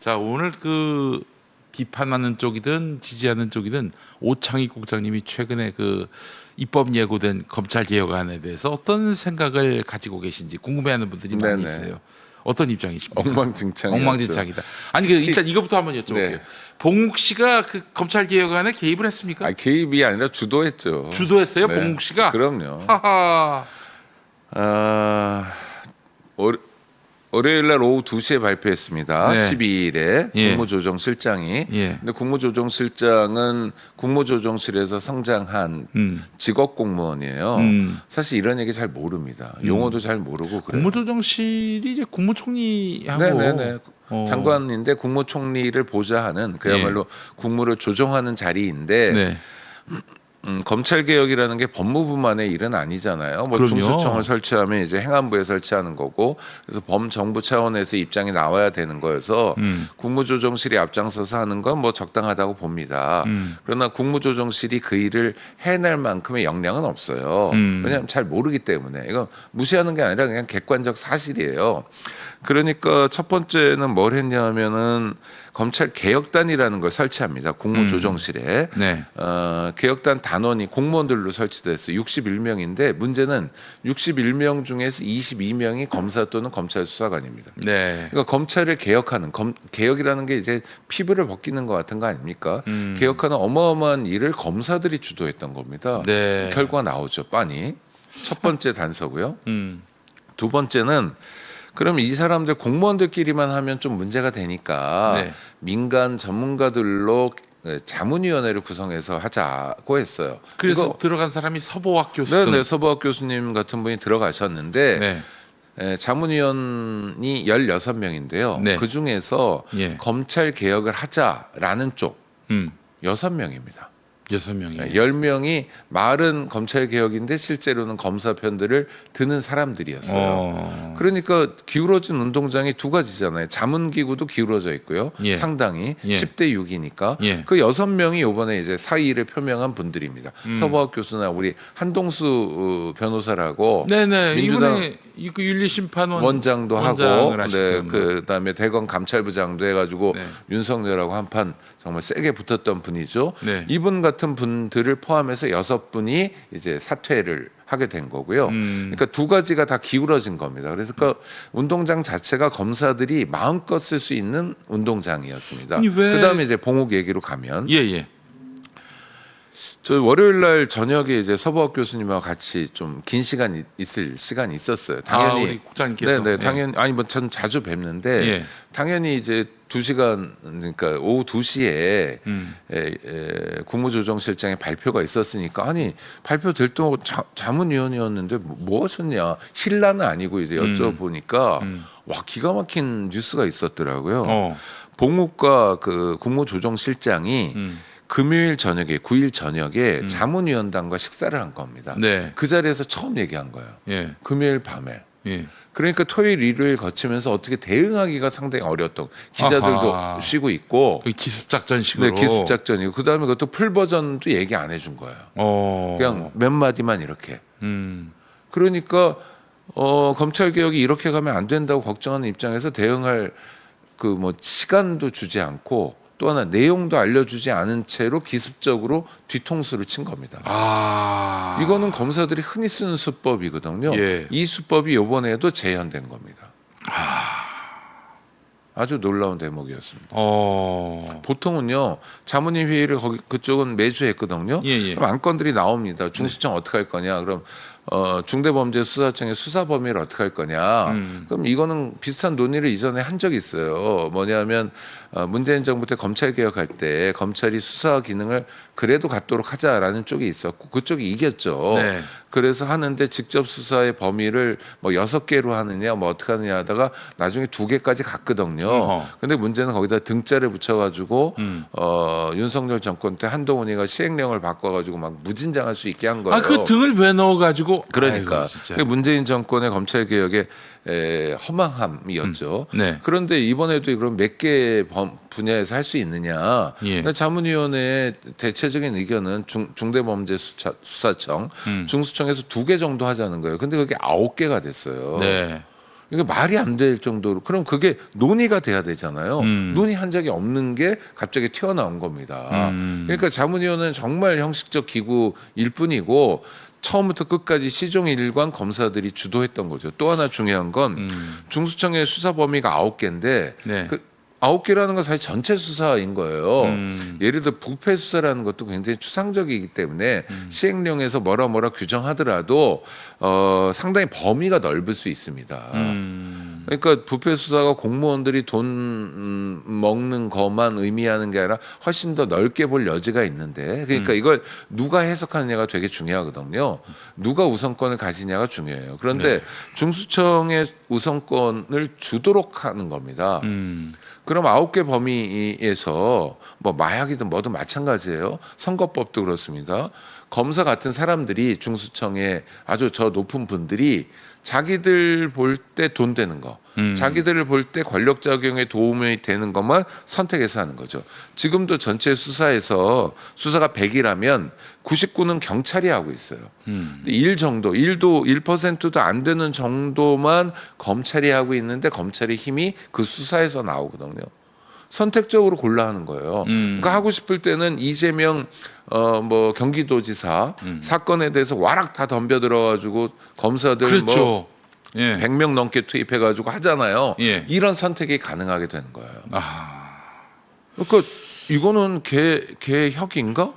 자, 오늘 그 비판하는 쪽이든 지지하는 쪽이든 오창익 국장님이 최근에 그 입법 예고된 검찰 개혁안에 대해서 어떤 생각을 가지고 계신지 궁금해하는 분들이 많이 네네. 있어요. 어떤 입장이십니까? 엉망진창이었죠. 엉망진창이다. 아니 그 일단 이것부터 한번 여쭤볼게요. 네. 봉욱 씨가 그 검찰 개혁안에 개입을 했습니까? 아니, 개입이 아니라 주도했죠. 주도했어요, 네. 봉욱 씨가? 그럼요. 하하. 월요일 날 오후 2시에 발표했습니다. 네. 12일에 예. 국무조정실장이. 예. 근데 국무조정실장은 국무조정실에서 성장한 직업 공무원이에요. 사실 이런 얘기 잘 모릅니다. 용어도 잘 모르고 그래요. 국무조정실이 이제 국무총리하고 네네네. 장관인데 국무총리를 보좌하는 그야말로 국무를 조정하는 자리인데 네. 검찰 개혁이라는 게 법무부만의 일은 아니잖아요. 뭐 그럼요. 중수청을 설치하면 이제 행안부에 설치하는 거고, 그래서 범정부 차원에서 입장이 나와야 되는 거여서 국무조정실이 앞장서서 하는 건 뭐 적당하다고 봅니다. 그러나 국무조정실이 그 일을 해낼 만큼의 역량은 없어요. 왜냐하면 잘 모르기 때문에. 이건 무시하는 게 아니라 그냥 객관적 사실이에요. 그러니까 첫 번째는 뭘 했냐면은 검찰 개혁단이라는 걸 설치합니다. 국무조정실에. 네. 개혁단 단원이 공무원들로 설치됐어요. 61명인데 문제는 61명 중에서 22명이 검사 또는 검찰 수사관입니다. 네. 그러니까 검찰을 개혁하는 개혁이라는 게 이제 피부를 벗기는 것 같은 거 아닙니까? 개혁하는 어마어마한 일을 검사들이 주도했던 겁니다. 네. 결과 나오죠. 빤히. 첫 번째 단서고요. 음. 두 번째는 그럼 이 사람들 공무원들끼리만 하면 좀 문제가 되니까 네. 민간 전문가들로 자문위원회를 구성해서 하자고 했어요. 그래서 이거, 들어간 사람이 서보학 교수 등. 네네, 서보학 교수님 같은 분이 들어가셨는데 네. 자문위원이 16명인데요. 네. 그 중에서 예. 검찰 개혁을 하자라는 쪽 음. 6명입니다. 6명이. 10명이 말은 검찰 개혁인데 실제로는 검사 편들을 드는 사람들이었어요. 그러니까 기울어진 운동장이 두 가지잖아요. 자문기구도 기울어져 있고요. 예. 상당히 예. 10대 6이니까 예. 그 6명이 이번에 이제 사의를 표명한 분들입니다. 서보학 교수나 우리 한동수 변호사라고 네네. 민주당 이번에 그 윤리심판원 원장도 하고, 원장을 네, 하시던 그다음에 대검 감찰부장도 해가지고 네. 윤석열하고 한판 정말 세게 붙었던 분이죠. 네. 이분 같은 분들을 포함해서 6분이 이제 사퇴를 하게 된 거고요. 그러니까 두 가지가 다 기울어진 겁니다. 그래서 그 운동장 자체가 검사들이 마음껏 쓸 수 있는 운동장이었습니다. 아니, 왜- 그다음에 이제 봉욱 얘기로 가면 예예. 저 월요일 날 저녁에 이제 서보학 교수님하고 같이 좀 긴 시간 있을 시간이 있었어요. 당연히 우리 국장님께서. 네네, 당연히 아니 뭐 전 자주 뵙는데 예. 당연히 이제 2시간 그러니까 오후 2시에 국무조정실장의 발표가 있었으니까 아니 발표될 때 자문위원이었는데 뭐 하셨냐 신라는 아니고 이제 여쭤보니까 와 기가 막힌 뉴스가 있었더라고요. 봉욱과 그 국무조정실장이 금요일 저녁에 9일 저녁에 자문위원단과 식사를 한 겁니다. 네. 그 자리에서 처음 얘기한 거예요. 예. 금요일 밤에. 예. 그러니까 토요일 일요일 거치면서 어떻게 대응하기가 상당히 어려웠던 기자들도 아하. 쉬고 있고 그 기습작전식으로. 네, 기습작전이고 그다음에 그것도 풀 버전도 얘기 안 해준 거예요. 그냥 몇 마디만 이렇게. 그러니까 검찰 개혁이 이렇게 가면 안 된다고 걱정하는 입장에서 대응할 그 뭐 시간도 주지 않고 또 하나 내용도 알려주지 않은 채로 기습적으로 뒤통수를 친 겁니다. 이거는 검사들이 흔히 쓰는 수법이거든요. 예. 이 수법이 이번에도 재현된 겁니다. 아주 놀라운 대목이었습니다. 보통은요 자문위 회의를 거기 그쪽은 매주 했거든요. 예. 그럼 안건들이 나옵니다. 중수청 어떻게 할 거냐? 그럼 중대범죄수사청의 수사 범위를 어떻게 할 거냐? 그럼 이거는 비슷한 논의를 이전에 한 적이 있어요. 뭐냐면 문재인 정부 때 검찰 개혁할 때 검찰이 수사 기능을 그래도 갖도록 하자라는 쪽이 있었고 그쪽이 이겼죠. 네. 그래서 하는데 직접 수사의 범위를 뭐 6개로 하느냐 뭐 어떻게 하느냐 하다가 나중에 2개까지 갔거든요. 근데 문제는 거기다 등자를 붙여가지고 윤석열 정권 때 한동훈이가 시행령을 바꿔가지고 막 무진장할 수 있게 한 거예요. 그 등을 왜 넣어가지고. 그러니까 아이고, 진짜. 그게 문재인 정권의 검찰 개혁의 허망함이었죠. 네. 그런데 이번에도 그럼 몇 개 분야에서 할 수 있느냐? 예. 그러니까 자문위원회의 대체적인 의견은 중대범죄수사청, 중수청에서 2개 정도 하자는 거예요. 근데 그게 9개가 됐어요. 네. 이게 말이 안 될 정도로 그럼 그게 논의가 돼야 되잖아요. 논의한 적이 없는 게 갑자기 튀어나온 겁니다. 그러니까 자문위원회는 정말 형식적 기구일 뿐이고 처음부터 끝까지 시종일관 검사들이 주도했던 거죠. 또 하나 중요한 건 중수청의 수사 범위가 9개인데 네. 그 9개라는 건 사실 전체 수사인 거예요. 예를 들어 부패 수사라는 것도 굉장히 추상적이기 때문에 시행령에서 뭐라 규정하더라도 상당히 범위가 넓을 수 있습니다. 그러니까 부패 수사가 공무원들이 돈 먹는 것만 의미하는 게 아니라 훨씬 더 넓게 볼 여지가 있는데 그러니까 이걸 누가 해석하느냐가 되게 중요하거든요. 누가 우선권을 가지냐가 중요해요. 그런데 네. 중수청의 우선권을 주도록 하는 겁니다. 그럼 9개 범위에서 뭐 마약이든 뭐든 마찬가지예요. 선거법도 그렇습니다. 검사 같은 사람들이 중수청에 아주 저 높은 분들이 자기들 볼 때 돈 되는 거, 자기들을 볼 때 권력 작용에 도움이 되는 것만 선택해서 하는 거죠. 지금도 전체 수사에서 수사가 100이라면 99는 경찰이 하고 있어요. 1%도 1%도 안 되는 정도만 검찰이 하고 있는데 검찰의 힘이 그 수사에서 나오거든요. 선택적으로 골라 하는 거예요. 그러니까 하고 싶을 때는 이재명 뭐 경기도지사 사건에 대해서 와락 다 덤벼 들어가지고 검사들 그렇죠. 뭐 예. 100명 넘게 투입해가지고 하잖아요. 예. 이런 선택이 가능하게 되는 거예요. 아. 그러니까 이거는 개혁인가?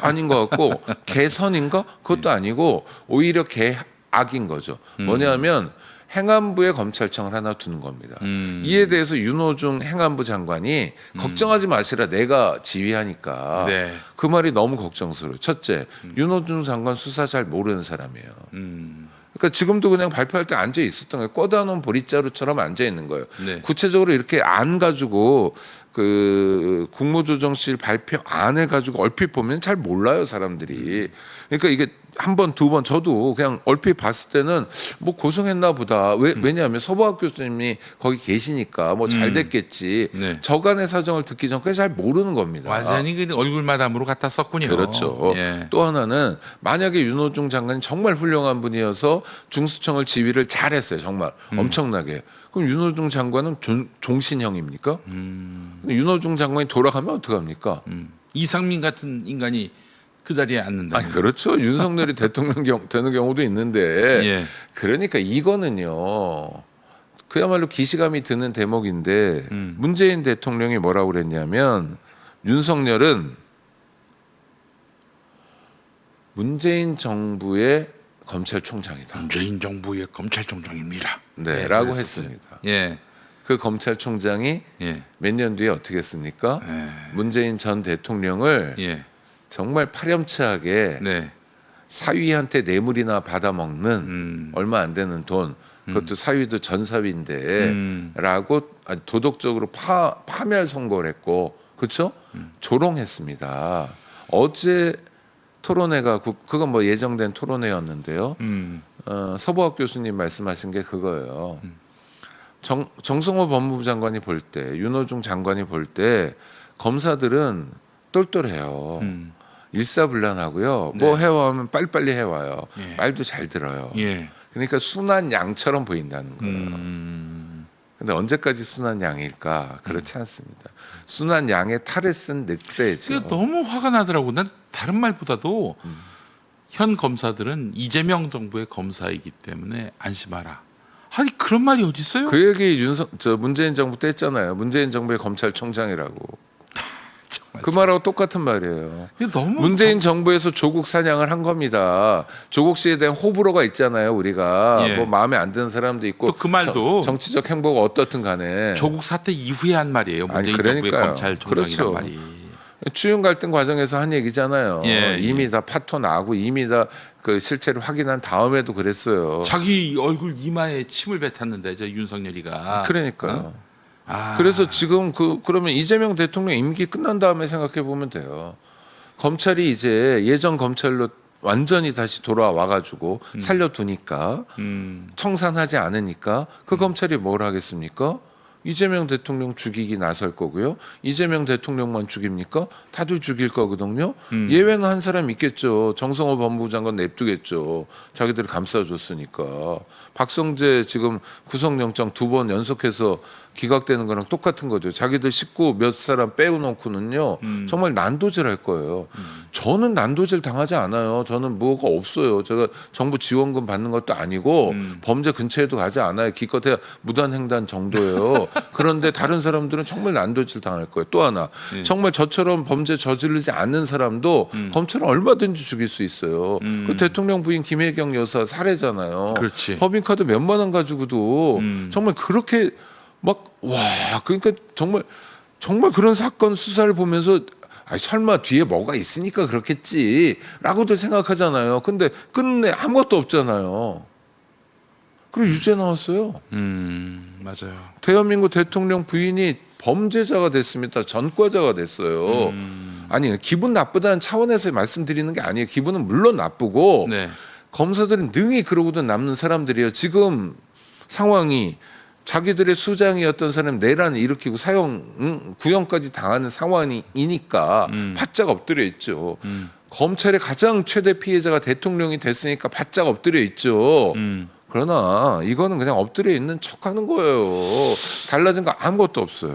아닌 것 같고 개선인가? 그것도 아니고 오히려 개악인 거죠. 뭐냐면 행안부에 검찰청을 하나 두는 겁니다. 이에 대해서 윤호중 행안부 장관이 걱정하지 마시라 내가 지휘하니까 네. 그 말이 너무 걱정스러워요. 첫째, 윤호중 장관 수사 잘 모르는 사람이에요. 그러니까 지금도 그냥 발표할 때 앉아 있었던 거예요. 꽂아 놓은 보릿자루처럼 앉아 있는 거예요. 네. 구체적으로 이렇게 안 가지고 그 국무조정실 발표 안을 가지고 얼핏 보면 잘 몰라요 사람들이. 그러니까 이게 한 번, 두 번 저도 그냥 얼핏 봤을 때는 뭐 고생했나 보다. 왜냐하면 서보학 교수님이 거기 계시니까 뭐 잘 됐겠지. 네. 저간의 사정을 듣기 전까지 잘 모르는 겁니다. 완전히 그 얼굴 마담으로 갖다 썼군요. 그렇죠. 예. 또 하나는 만약에 윤호중 장관이 정말 훌륭한 분이어서 중수청을 지휘를 잘했어요. 정말 엄청나게. 그럼 윤호중 장관은 종신형입니까? 윤호중 장관이 돌아가면 어떡합니까? 이상민 같은 인간이 그 자리에 앉는다. 아니 그렇죠. 윤석열이 대통령 되는 경우도 있는데 예. 그러니까 이거는요. 그야말로 기시감이 드는 대목인데 문재인 대통령이 뭐라고 그랬냐면 윤석열은 문재인 정부의 검찰총장이다. 문재인 정부의 검찰총장입니다. 네, 라고 그랬었어요. 했습니다. 예. 그 검찰총장이 예. 몇 년 뒤에 어떻게 했습니까? 문재인 전 대통령을 예. 정말 파렴치하게 네. 사위한테 뇌물이나 받아먹는 얼마 안 되는 돈 그것도 사위도 전사위인데 라고 도덕적으로 파멸 선고를 했고 그렇죠? 조롱했습니다. 어제 토론회가 그건 뭐 예정된 토론회였는데요. 서보학 교수님 말씀하신 게 그거예요. 정성호 법무부 장관이 볼 때 윤호중 장관이 볼 때 검사들은 똘똘해요. 일사불란하고요. 네. 뭐 해와하면 빨리빨리 해와요. 예. 말도 잘 들어요. 예. 그러니까 순한 양처럼 보인다는 거예요. 근데 언제까지 순한 양일까? 그렇지 않습니다. 순한 양의 탈을 쓴 늑대죠. 그게 너무 화가 나더라고. 난 다른 말보다도 현 검사들은 이재명 정부의 검사이기 때문에 안심하라. 아니 그런 말이 어디 있어요? 그 얘기 문재인 정부 때 했잖아요. 문재인 정부의 검찰총장이라고. 정말 그 말하고 똑같은 말이에요. 이게 너무 문재인 정부에서 조국 사냥을 한 겁니다. 조국 씨에 대한 호불호가 있잖아요. 우리가 예. 뭐 마음에 안 드는 사람도 있고 또 그 말도 정치적 행보가 어떻든 간에 조국 사태 이후에 한 말이에요. 아니, 문재인 정부의 그러니까요. 검찰총장이란 그렇죠. 말이. 추윤 갈등 과정에서 한 얘기잖아요. 예, 이미 예. 다 파토 나고 이미 다 그 실체를 확인한 다음에도 그랬어요. 자기 얼굴 이마에 침을 뱉었는데 저 윤석열이가. 그러니까요. 아, 그래서 지금 그러면 이재명 대통령 임기 끝난 다음에 생각해 보면 돼요. 검찰이 이제 예전 검찰로 완전히 다시 돌아와 가지고 살려두니까 청산하지 않으니까 그 검찰이 뭘 하겠습니까? 이재명 대통령 죽이기 나설 거고요. 이재명 대통령만 죽입니까? 다들 죽일 거거든요. 예외는 한 사람 있겠죠. 정성호 법무부 장관 냅두겠죠. 자기들이 감싸줬으니까. 박성재 지금 구속영장 2번 연속해서 기각되는 거랑 똑같은 거죠. 자기들 식구 몇 사람 빼놓고는요. 정말 난도질 할 거예요. 저는 난도질 당하지 않아요. 저는 뭐가 없어요. 제가 정부 지원금 받는 것도 아니고 범죄 근처에도 가지 않아요. 기껏해야 무단횡단 정도예요. 그런데 다른 사람들은 정말 난도질 당할 거예요. 또 하나 정말 저처럼 범죄 저지르지 않는 사람도 검찰은 얼마든지 죽일 수 있어요. 그 대통령 부인 김혜경 여사 살해잖아요. 그렇지. 법인카드 몇만 원 가지고도 정말 그렇게 와 그러니까 정말 그런 사건 수사를 보면서 설마 뒤에 뭐가 있으니까 그렇겠지라고들 생각하잖아요. 근데 끝내 아무것도 없잖아요. 그리고 유죄 나왔어요. 맞아요. 대한민국 대통령 부인이 범죄자가 됐습니다. 전과자가 됐어요. 아니 기분 나쁘다는 차원에서 말씀드리는 게 아니에요. 기분은 물론 나쁘고 네. 검사들은 능히 그러고도 남는 사람들이에요. 지금 상황이 자기들의 수장이었던 사람 내란을 일으키고 사형 구형까지 당하는 상황이니까 바짝 엎드려 있죠. 검찰의 가장 최대 피해자가 대통령이 됐으니까 바짝 엎드려 있죠. 그러나 이거는 그냥 엎드려 있는 척하는 거예요. 달라진 거 아무것도 없어요.